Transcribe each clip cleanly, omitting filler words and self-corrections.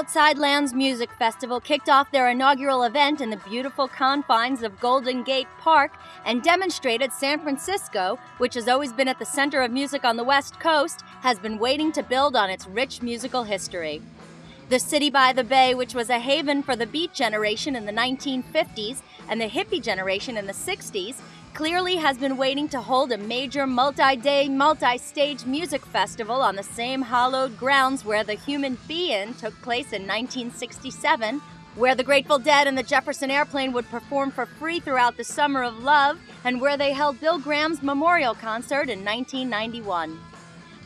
Outside Lands Music Festival kicked off their inaugural event in the beautiful confines of Golden Gate Park and demonstrated San Francisco, which has always been at the center of music on the West Coast, has been waiting to build on its rich musical history. The city by the bay, which was a haven for the beat generation in the 1950s and the hippie generation in the 60s, clearly has been waiting to hold a major multi-day, multi-stage music festival on the same hallowed grounds where the Human Be-In took place in 1967, where the Grateful Dead and the Jefferson Airplane would perform for free throughout the Summer of Love, and where they held Bill Graham's memorial concert in 1991.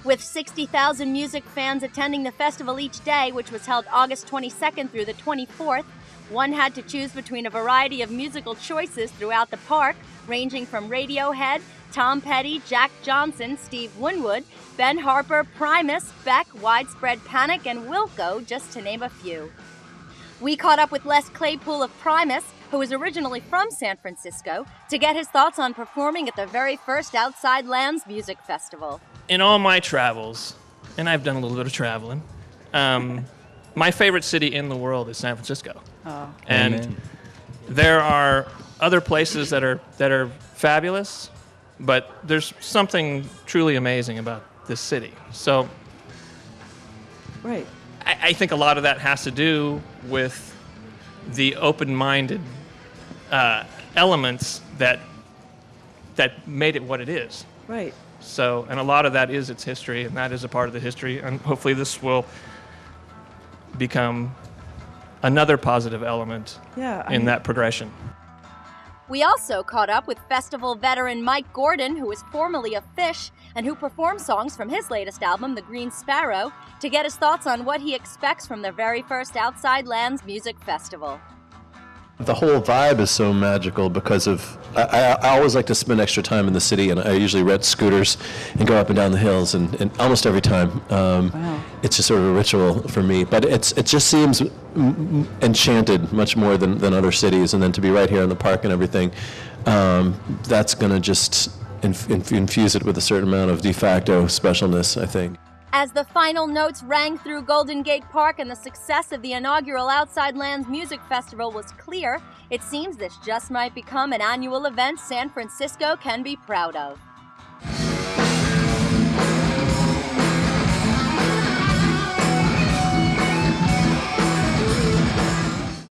With 60,000 music fans attending the festival each day, which was held August 22nd through the 24th, one had to choose between a variety of musical choices throughout the park, ranging from Radiohead, Tom Petty, Jack Johnson, Steve Winwood, Ben Harper, Primus, Beck, Widespread Panic, and Wilco, just to name a few. We caught up with Les Claypool of Primus, who was originally from San Francisco, to get his thoughts on performing at the very first Outside Lands Music Festival. In all my travels, and I've done a little bit of traveling, my favorite city in the world is San Francisco. Oh. And Amen. there are other places that are fabulous, but there's something truly amazing about this city. So Right. I think a lot of that has to do with the open-minded elements that made it what it is. Right. So, and a lot of that is its history, and that is a part of the history, and hopefully this will become another positive element in that progression. We also caught up with festival veteran Mike Gordon, who was formerly of Phish and who performed songs from his latest album, The Green Sparrow, to get his thoughts on what he expects from the very first Outside Lands Music Festival. The whole vibe is so magical because of, I always like to spend extra time in the city, and I usually rent scooters and go up and down the hills, and almost every time. Wow. It's just sort of a ritual for me, but it just seems enchanted much more than other cities, and then to be right here in the park and everything, that's going to just infuse it with a certain amount of de facto specialness, I think. As the final notes rang through Golden Gate Park and the success of the inaugural Outside Lands Music Festival was clear, it seems this just might become an annual event San Francisco can be proud of.